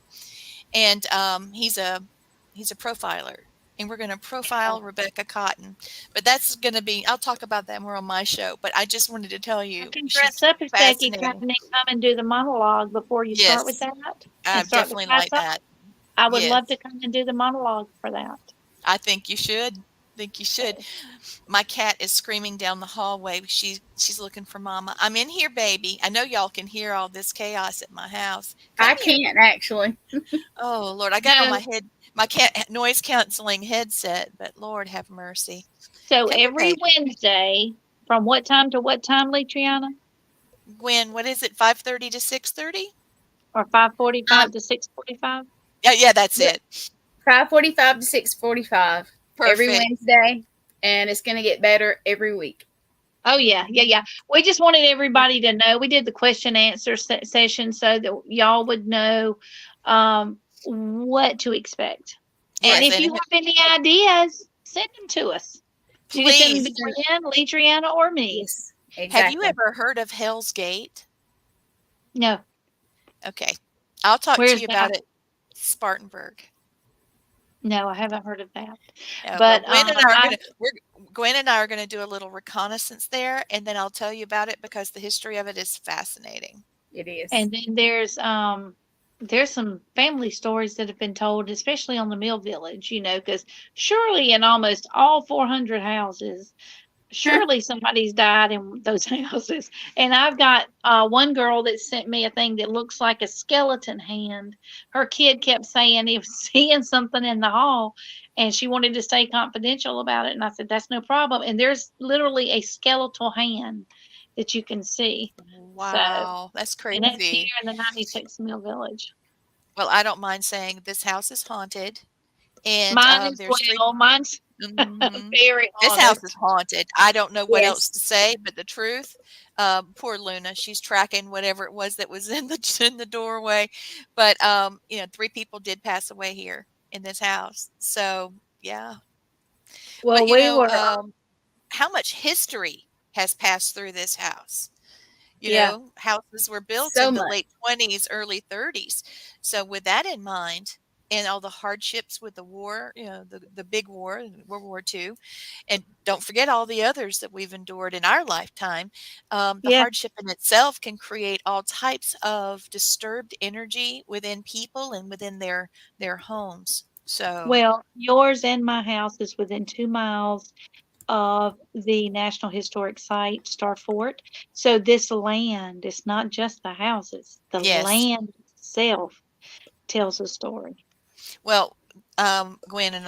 And he's a profiler. And we're going to profile Rebecca Cotton. But that's going to be I'll talk about that more on my show, but I just wanted to tell I you can she's dress up as Becky fascinating. Cotton and come and do the monologue before you start with Yes, that I and start the definitely class like off. that. I would love to Yes, come and do the monologue for that. I think you should. Think you should. My cat is screaming down the hallway. She's looking for mama. I'm in here, baby. I know y'all can hear all this chaos at my house. Come I here. can't actually. Oh Lord, I got on No, my cat noise canceling headset, but Lord have mercy. so Come here, every baby. Wednesday, from what time to what time, Litriana? Gwen, what is it? 5:30 to 6:30? Or 5:45 Um, to 6:45? Yeah, that's yep, it. 5:45 to 6:45 every Perfect. Wednesday, and it's gonna get better every week. Oh yeah, yeah, Mhm. yeah. We just wanted everybody to know. We did the question answer session so that y'all would know what to expect. And Yes, if and you have any ideas, send them to us. You can send them please, to Sure. Gwen, Litriana, or me. Yes, have you exactly. ever heard of Hell's Gate? No, Okay. I'll talk to where's you that? about it. Spartanburg. No, I haven't heard of that. Yeah, well, But Gwen and I are gonna do a little reconnaissance there, and then I'll tell you about it because the history of it is fascinating. It is. and then there's there's some family stories that have been told, especially on the Mill Village, because surely in almost all 400 houses, surely somebody's died in those houses. And I've got one girl that sent me a thing that looks like a skeleton hand. Her kid kept saying he was seeing something in the hall, and she wanted to stay confidential about it. And I said, that's no problem. And there's literally a skeletal hand that you can see. So, Wow, that's and that's here crazy. in the 96 Mill Village. Well, I don't mind saying this house is haunted, and Mine as there's three. well. Mine's Mhm. very This haunted. house is haunted. I don't know what else Yes. to say but the truth. Poor Luna, she's tracking whatever it was that was in the in the doorway. But, 3 people did pass away here in this house. So, yeah. But, Well, we were, how much history has passed through this house? yeah. Houses were built So in the much. late 20s, early 30s. So with that in mind, and all the hardships with the war, the big war, World War II, and don't forget all the others that we've endured in our lifetime, the Yeah. hardship in itself can create all types of disturbed energy within people and within their homes. So, Well, yours and my house is within 2 miles of the National Historic Site, Star Fort. So this land is not just the houses. The yes. land itself tells a story. Well, Gwen and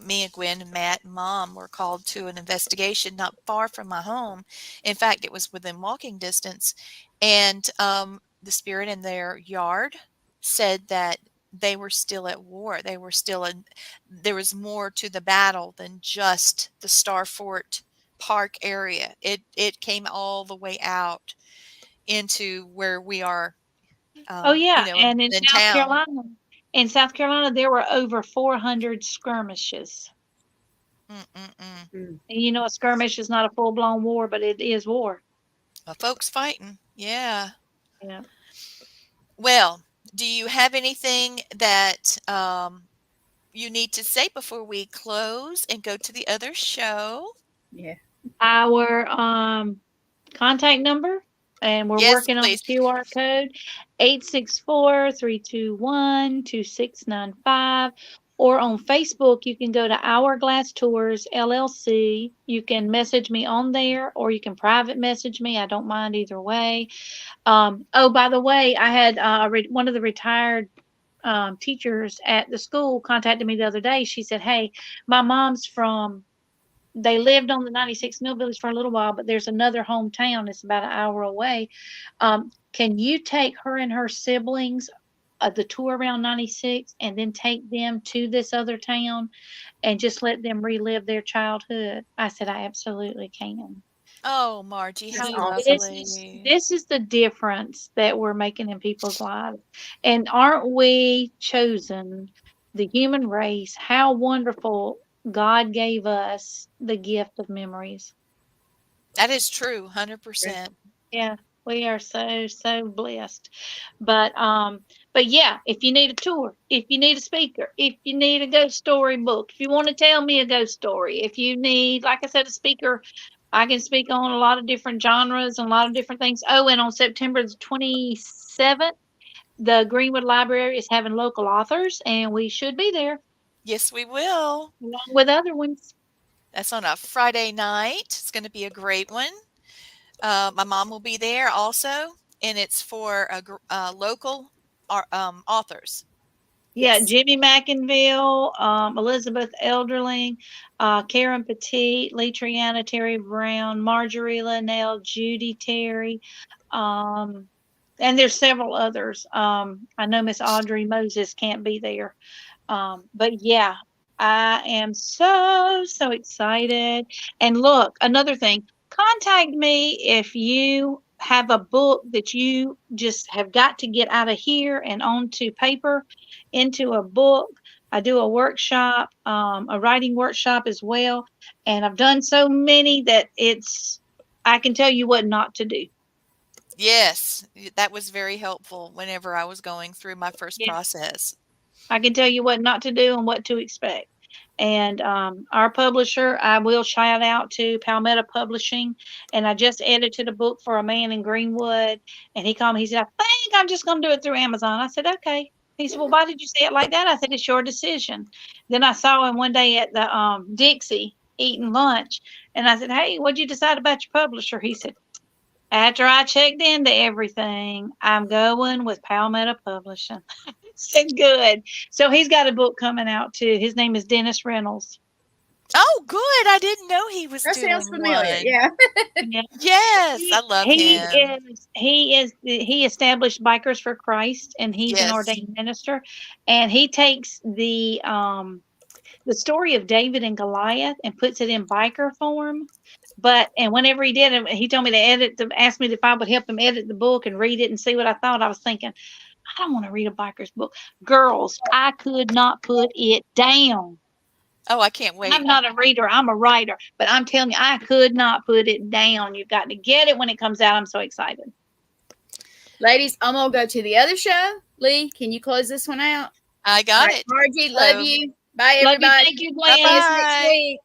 me and Gwen and Matt and Mom were called to an investigation not far from my home. In fact, it was within walking distance. And the spirit in their yard said that they were still at war. They were still in, there was more to the battle than just the Starfort Park area. It came all the way out into where we are, Oh, yeah, and in town. In South Carolina, there were over 400 skirmishes. Mm-mm-mm. Mm. And a skirmish is not a full-blown war, but it is war. Folks fighting. Yeah. Yeah. Well, do you have anything that you need to say before we close and go to the other show? Yeah. Our contact number, and we're Yes, working on the please. QR code, 864-321-2695. Or on Facebook, you can go to Hourglass Tours LLC. You can message me on there, or you can private message me. I don't mind either way. Oh, by the way, I had one of the retired teachers at the school contacted me the other day. She said, "Hey, my mom's from they lived on the 96 Mill Village for a little while, but there's another hometown that's about an hour away. Can you take her and her siblings the tour around 96 and then take them to this other town and just let them relive their childhood?" I said, "I absolutely can." Oh, Margie, how That's See, awesome. lovely. this is the difference that we're making in people's lives. And aren't we chosen, the human race? How wonderful God gave us the gift of memories. That is true, Yeah. 100%. Yeah, we are so, so blessed. But yeah, if you need a tour, if you need a speaker, if you need a ghost story book, if you want to tell me a ghost story, if you need, like I said, a speaker, I can speak on a lot of different genres and a lot of different things. Oh, and on September the 27th, the Greenwood Library is having local authors, and we should be there Yes, we will. along with other ones. That's on a Friday night. It's going to be a great one. My mom will be there also, and it's for local authors. Yeah, Yes. Jimmy McInville, Elizabeth Elderling, Karen Petit, Lee Triana, Terry Brown, Marjorie Lanelle, Judy Terry, um, and there's several others. I know Miss Audrey Moses can't be there. But yeah, I am so, so excited. And look, another thing, contact me if you have a book that you just have got to get out of here and onto paper into a book. I do a workshop, a writing workshop as well. And I've done so many that I can tell you what not to do. Yes, that was very helpful whenever I was going through my first Yeah. process. I can tell you what not to do and what to expect. And our publisher, I will shout out to Palmetto Publishing. And I just edited a book for a man in Greenwood. And he called me, he said, "I think I'm just going to do it through Amazon. I said, okay. He said, well, why did you say it like that? I said, it's your decision. Then I saw him one day at the Dixie eating lunch. And I said, hey, what'd you decide about your publisher? He said, after I checked into everything, I'm going with Palmetto Publishing. I said, good. So he's got a book coming out too. His name is Dennis Reynolds. Oh, good. I didn't know he was That sounds doing familiar. one. Yeah. Yeah. Yes, I love him. He established Bikers for Christ, and he's an Yes. ordained minister, and he takes the story of David and Goliath and puts it in biker form. And whenever he did it, he told me to ask me if I would help him edit the book and read it and see what I thought. I was thinking, I don't want to read a biker's book. Girls, I could not put it down. Oh, I can't wait. I'm not a reader, I'm a writer, but I'm telling you, I could not put it down. You've got to get it when it comes out. I'm so excited. Ladies, I'm going to go to the other show. Lee, can you close this one out? I got it. Margie, love you. Bye, Love you. everybody. Thank you, Bye-bye. Glenn. See us next week.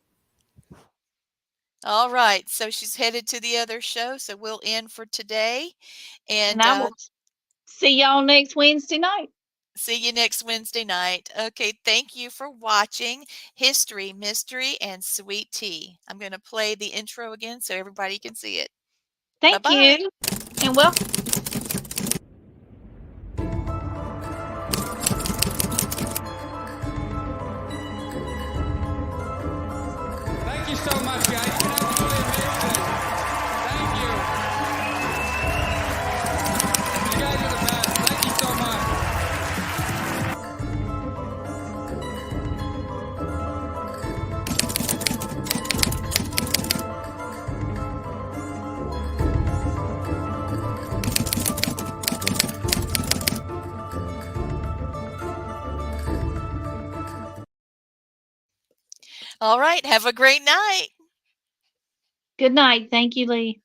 All right. So she's headed to the other show. So we'll end for today. And I will see y'all next Wednesday night. see you next Wednesday night. Okay. Thank you for watching History, Mystery, and Sweet Tea. I'm going to play the intro again so everybody can see it. Thank Bye-bye. you. And welcome. Thank you so much, guys. You've been absolutely amazing. Thank you. You guys are the best. Thank you so much. All right. Have a great night. Good night. Thank you, Lee.